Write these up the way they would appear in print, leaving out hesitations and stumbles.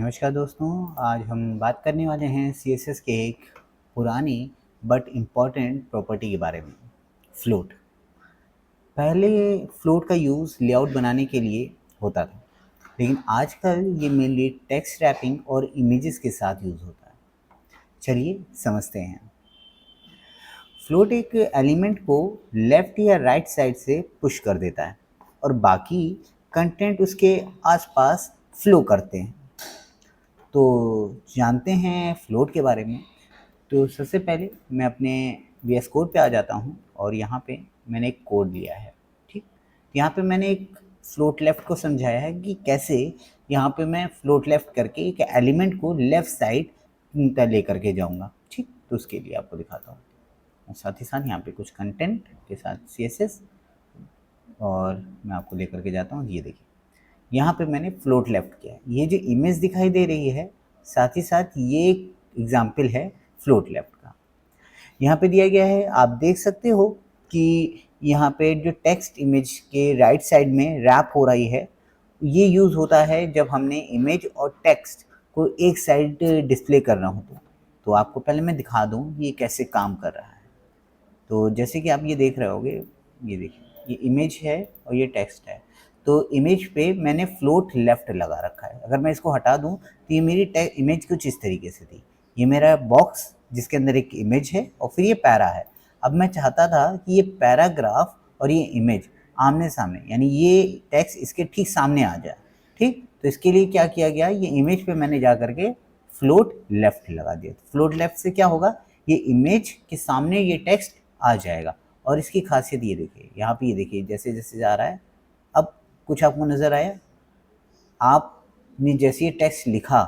नमस्कार दोस्तों, आज हम बात करने वाले हैं सीएसएस के एक पुरानी बट इम्पॉर्टेंट प्रॉपर्टी के बारे में, फ्लोट। पहले फ्लोट का यूज़ लेआउट बनाने के लिए होता था, लेकिन आजकल ये मेनली टेक्स्ट रैपिंग और इमेजेस के साथ यूज़ होता है। चलिए समझते हैं। फ्लोट एक एलिमेंट को लेफ़्ट या राइट साइड से पुश कर देता है और बाकी कंटेंट उसके आसपास फ्लो करते हैं। तो जानते हैं फ्लोट के बारे में। तो सबसे पहले मैं अपने वीएस कोड पे आ जाता हूँ और यहाँ पे मैंने एक कोड लिया है। ठीक, यहाँ पे मैंने एक फ्लोट लेफ़्ट को समझाया है कि कैसे यहाँ पे मैं फ्लोट लेफ़्ट करके एक एलिमेंट को लेफ़्ट साइड तक ले करके जाऊँगा। ठीक, तो उसके लिए आपको दिखाता हूँ और साथ ही साथ यहाँ पे कुछ कंटेंट के साथ सीएसएस और मैं आपको लेकर के जाता हूँ। ये देखिए, यहाँ पे मैंने फ्लोट लेफ़्ट किया है। ये जो इमेज दिखाई दे रही है, साथ ही साथ ये एक एग्जाम्पल है फ्लोट लेफ़्ट का। यहाँ पे दिया गया है, आप देख सकते हो कि यहाँ पे जो टेक्स्ट इमेज के राइट साइड में रैप हो रही है, ये यूज़ होता है जब हमने इमेज और टेक्स्ट को एक साइड डिस्प्ले करना हो तो आपको पहले मैं दिखा दूँ ये कैसे काम कर रहा है। तो जैसे कि आप ये देख रहे होगे, ये देखिए, ये इमेज है और ये टेक्स्ट है। तो इमेज पे मैंने फ्लोट लेफ़्ट लगा रखा है। अगर मैं इसको हटा दूँ तो ये मेरी इमेज कुछ इस तरीके से थी। ये मेरा बॉक्स जिसके अंदर एक इमेज है और फिर ये पैरा है। अब मैं चाहता था कि ये पैराग्राफ और ये इमेज आमने-सामने, यानी ये टेक्स्ट इसके ठीक सामने आ जाए। ठीक? तो इसके लिए क्या किया गया, ये इमेज पे मैंने जा कर के फ्लोट लेफ़्ट लगा दिया। फ्लोट लेफ़्ट से क्या होगा, ये इमेज के सामने ये टेक्स्ट आ जाएगा। और इसकी खासियत ये देखिए, यहाँ पे ये देखिए, जैसे-जैसे जा रहा है, अब कुछ आपको नज़र आया? आपने जैसे ये टेक्स्ट लिखा,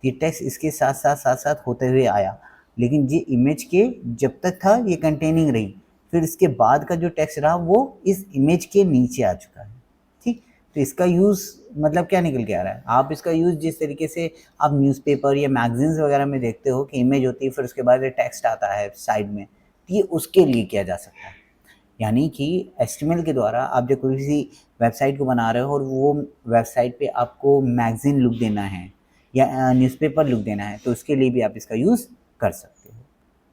ये टेक्स्ट इसके साथ-साथ होते हुए आया, लेकिन ये इमेज के जब तक था ये कंटेनिंग रही, फिर इसके बाद का जो टेक्स्ट रहा वो इस इमेज के नीचे आ चुका है। ठीक? तो इसका यूज़ मतलब क्या निकल के आ रहा है, आप इसका यूज़ जिस तरीके से आप न्यूज़पेपर या मैगज़ीन्स वगैरह में देखते हो कि इमेज होती है, फिर उसके बाद ये टेक्स्ट आता है साइड में, तो ये उसके लिए किया जा सकता है। यानी कि एचटीएमएल के द्वारा आप जब कोई सी वेबसाइट को बना रहे हो और वो वेबसाइट पे आपको मैगज़ीन लुक देना है या न्यूज़पेपर लुक देना है, तो उसके लिए भी आप इसका यूज़ कर सकते हो।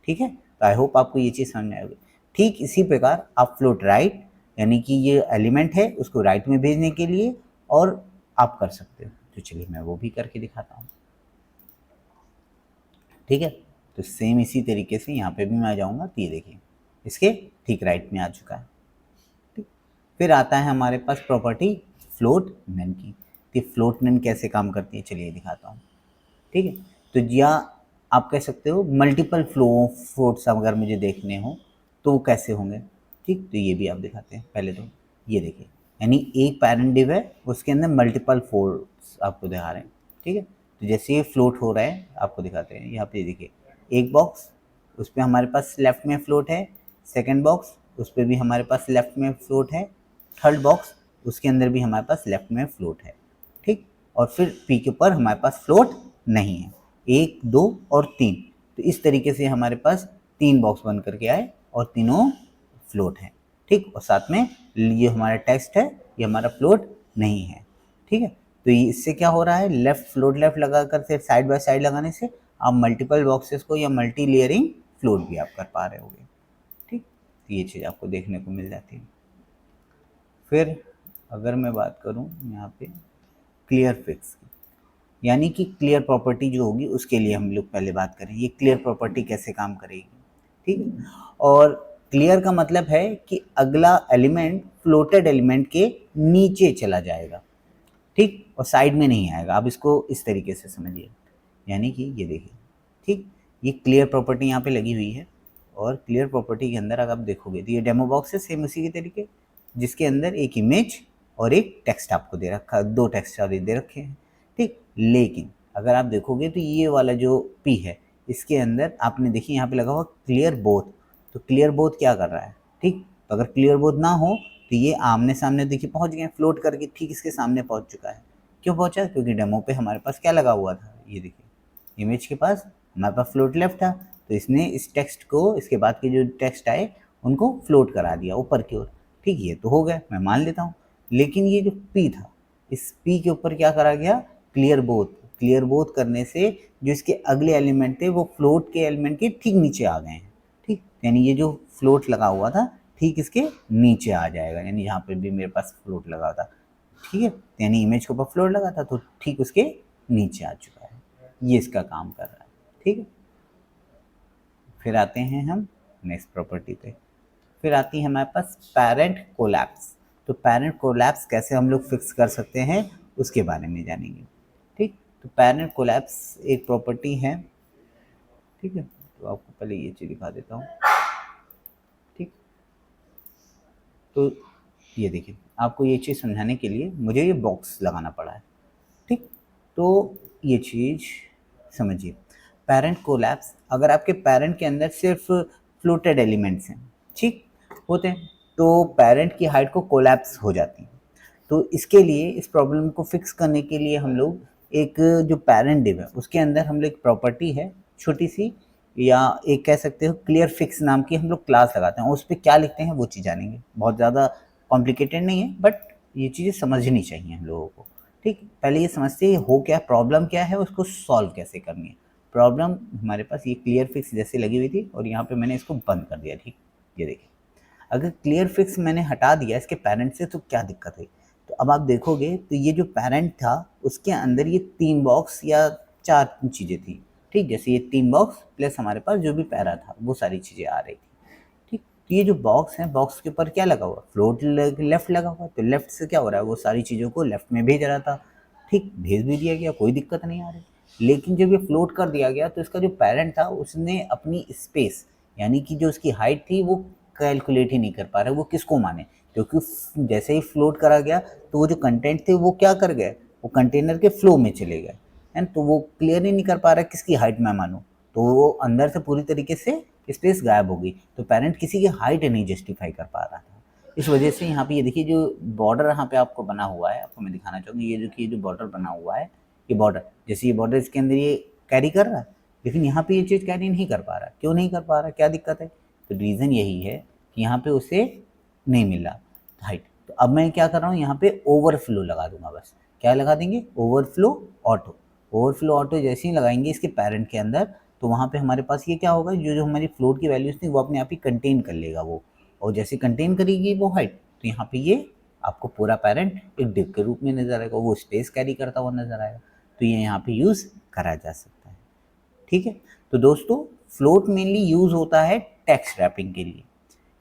ठीक है? तो आई होप आपको ये चीज़ समझ में आई होगी। ठीक इसी प्रकार आप फ्लोट राइट, यानी कि ये एलिमेंट है उसको राइट में भेजने के लिए और आप कर सकते हो। तो चलिए मैं वो भी करके दिखाता हूँ। ठीक है? तो सेम इसी तरीके से यहाँ पे भी मैं आ जाऊँगा, तो ये देखिए इसके ठीक राइट में आ चुका है। ठीक, फिर आता है हमारे पास प्रॉपर्टी फ्लोट नन की। कि फ्लोट नन कैसे काम करती है, चलिए दिखाता हूँ। ठीक है, तो या आप कह सकते हो मल्टीपल फ्लोट्स अगर मुझे देखने हो तो वो कैसे होंगे। ठीक, तो ये भी आप दिखाते हैं। पहले तो ये देखिए, यानी एक पैरेंट डिव है, उसके अंदर मल्टीपल फ्लोट्स आपको दिखा रहे हैं। ठीक है, तो जैसे ये फ्लोट हो रहा है आपको दिखाते हैं। यहाँ पे देखिए, एक बॉक्स उस पर हमारे पास लेफ़्ट में फ्लोट है, सेकेंड बॉक्स उस पर भी हमारे पास लेफ़्ट में फ्लोट है, थर्ड बॉक्स उसके अंदर भी हमारे पास लेफ़्ट में फ्लोट है। ठीक, और फिर पी के ऊपर हमारे पास फ्लोट नहीं है, 1, 2 और 3। तो इस तरीके से हमारे पास 3 बॉक्स बन करके आए और तीनों फ्लोट हैं। ठीक, और साथ में ये हमारा टेक्स्ट है, ये हमारा फ्लोट नहीं है। ठीक है, तो इससे क्या हो रहा है, लेफ्ट फ्लोट लेफ्ट लगा कर फिर साइड बाय साइड लगाने से आप मल्टीपल बॉक्सेस को या मल्टी लेयरिंग फ्लोट भी आप कर पा रहे होगे। ठीक, तो ये चीज़ आपको देखने को मिल जाती है। फिर अगर मैं बात करूँ यहाँ पे क्लियर फिक्स की, यानी कि क्लियर प्रॉपर्टी जो होगी उसके लिए हम लोग पहले बात करें, ये क्लियर प्रॉपर्टी कैसे काम करेगी। ठीक है, और क्लियर का मतलब है कि अगला एलिमेंट फ्लोटेड एलिमेंट के नीचे चला जाएगा। ठीक, और साइड में नहीं आएगा। आप इसको इस तरीके से समझिए, यानी कि ये देखिए, ठीक, ये क्लियर प्रॉपर्टी यहाँ पे लगी हुई है और क्लियर प्रॉपर्टी के अंदर अगर आप देखोगे तो ये डेमो बॉक्स है सेम उसी के तरीके, जिसके अंदर एक इमेज और एक टेक्स्ट आपको दे रखा, 2 टेक्स्ट दे रखे हैं। ठीक, लेकिन अगर आप देखोगे तो ये वाला जो पी है इसके अंदर आपने देखिए यहाँ पे लगा हुआ क्लियर बोथ। तो क्लियर बोथ क्या कर रहा है, ठीक, तो अगर क्लियर बोथ ना हो तो ये आमने सामने देखिए पहुँच गए, फ्लोट करके ठीक इसके सामने पहुँच चुका है। क्यों पहुँचा, क्योंकि डेमो पे हमारे पास क्या लगा हुआ था, ये देखिए इमेज के पास हमारे पास फ्लोट लेफ्ट था, तो इसने इस टेक्स्ट को, इसके बाद के जो टेक्स्ट आए उनको फ्लोट करा दिया ऊपर की ओर। ठीक, ये तो हो गया, मैं मान लेता हूँ। लेकिन ये जो पी था, इस पी के ऊपर क्या करा गया, क्लियर बोथ। क्लियर बोथ करने से जो इसके अगले एलिमेंट थे वो फ्लोट के एलिमेंट के ठीक नीचे आ गए हैं, ठीक, यानी ये जो फ्लोट लगा हुआ था ठीक इसके नीचे आ जाएगा, यानी यहाँ पे भी मेरे पास फ्लोट लगा था, ठीक है, यानी इमेज के ऊपर फ्लोट लगा था तो ठीक उसके नीचे आ चुका है, ये इसका काम कर रहा है, ठीक है। फिर आते हैं हम नेक्स्ट प्रॉपर्टी पे, फिर आती है हमारे पास पेरेंट कोलैप्स। तो पेरेंट कोलैप्स कैसे हम लोग फिक्स कर सकते हैं उसके बारे में जानेंगे, ठीक। तो पेरेंट कोलैप्स एक प्रॉपर्टी है, ठीक है, तो आपको पहले ये चीज़ दिखा देता हूँ, ठीक। तो ये देखिए, आपको ये चीज़ समझाने के लिए मुझे ये बॉक्स लगाना पड़ा है, ठीक। तो ये चीज़ समझिए, पेरेंट कोलैप्स, अगर आपके पेरेंट के अंदर सिर्फ फ्लोटेड एलिमेंट्स हैं, ठीक होते हैं, तो पेरेंट की हाइट को कोलैप्स हो जाती है। तो इसके लिए, इस प्रॉब्लम को फिक्स करने के लिए हम लोग एक जो पेरेंट डिव है उसके अंदर हम लोग एक प्रॉपर्टी है छोटी सी, या एक कह सकते हो क्लियर फिक्स नाम की हम लोग क्लास लगाते हैं, उस पर क्या लिखते हैं वो चीज़ जानेंगे, बहुत ज़्यादा कॉम्प्लिकेटेड नहीं है बट ये चीज़ें समझनी चाहिए हम लोगों को, ठीक। पहले ये समझते हैं हो क्या, प्रॉब्लम क्या है, उसको सॉल्व कैसे करनी है। प्रॉब्लम हमारे पास ये क्लियर फिक्स जैसे लगी हुई थी और यहाँ पे मैंने इसको बंद कर दिया, ठीक। ये देखिए, अगर क्लियर फिक्स मैंने हटा दिया इसके पेरेंट से तो क्या दिक्कत हुई, तो अब आप देखोगे तो ये जो पेरेंट था उसके अंदर ये 3 बॉक्स या 4 चीज़ें थी, ठीक, जैसे ये 3 बॉक्स प्लस हमारे पास जो भी पैरा था वो सारी चीज़ें आ रही थी, ठीक। तो ये जो बॉक्स है, बॉक्स के ऊपर क्या लगा हुआ, फ्लोट लेफ्ट लगा हुआ, तो लेफ्ट से क्या हो रहा है, वो सारी चीज़ों को लेफ्ट में भेज रहा था, ठीक, भेज भी दिया गया, कोई दिक्कत नहीं आ रही। लेकिन जब ये फ्लोट कर दिया गया तो इसका जो पेरेंट था उसने अपनी स्पेस, यानी कि जो उसकी हाइट थी वो कैलकुलेट ही नहीं कर पा रहा, वो किसको माने, क्योंकि जैसे ही फ्लोट करा गया तो वो जो कंटेंट थे वो क्या कर गए, वो कंटेनर के फ्लो में चले गए, है, तो वो क्लियर ही नहीं कर पा रहा किसकी हाइट मैं मानूँ, तो वो अंदर से पूरी तरीके से स्पेस गायब हो गई, तो पेरेंट किसी की हाइट नहीं जस्टिफाई कर पा रहा था। इस वजह से यहाँ पे ये देखिए जो बॉर्डर यहाँ पे आपको बना हुआ है, आपको मैं दिखाना चाहूँगी, ये जो बॉर्डर बना हुआ है, ये बॉर्डर, जैसे ये बॉर्डर इसके अंदर ये कैरी कर रहा है, लेकिन यहाँ पे ये चीज़ कैरी नहीं कर पा रहा, क्यों नहीं कर पा रहा, क्या दिक्कत है, तो रीज़न यही है कि यहाँ पे उसे नहीं मिल रहा हाइट। तो अब मैं क्या कर रहा हूँ, यहाँ पे ओवरफ्लो लगा दूंगा, बस क्या लगा देंगे, ओवरफ्लो ऑटो। ओवरफ्लो ऑटो जैसे ही लगाएंगे इसके पेरेंट के अंदर तो वहाँ पे हमारे पास ये क्या होगा, जो जो हमारी फ्लोट की वैल्यूज थी वो अपने आप ही कंटेन कर लेगा वो, और जैसे कंटेन करेगी वो हाइट, तो यहाँ पे ये आपको पूरा पेरेंट एक डिव के रूप में नजर आएगा, वो स्पेस कैरी करता हुआ नजर आएगा, तो ये यहाँ पे यूज़ करा जा सकता है, ठीक है। तो दोस्तों, फ्लोट मेनली यूज़ होता है टेक्स्ट रैपिंग के लिए,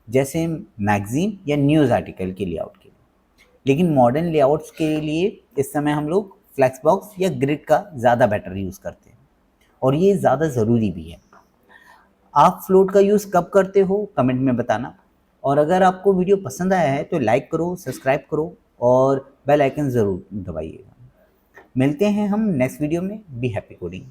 जैसे मैगजीन या न्यूज़ आर्टिकल के लेआउट के लिए, लेकिन मॉडर्न लेआउट्स के लिए इस समय हम लोग फ्लेक्स बॉक्स या ग्रिड का ज़्यादा बेटर यूज़ करते हैं, और ये ज़्यादा ज़रूरी भी है। आप फ्लोट का यूज़ कब करते हो कमेंट में बताना, और अगर आपको वीडियो पसंद आया है तो लाइक करो, सब्सक्राइब करो और बेल आइकन ज़रूर दबाइएगा। मिलते हैं हम नेक्स्ट वीडियो में। Be happy coding.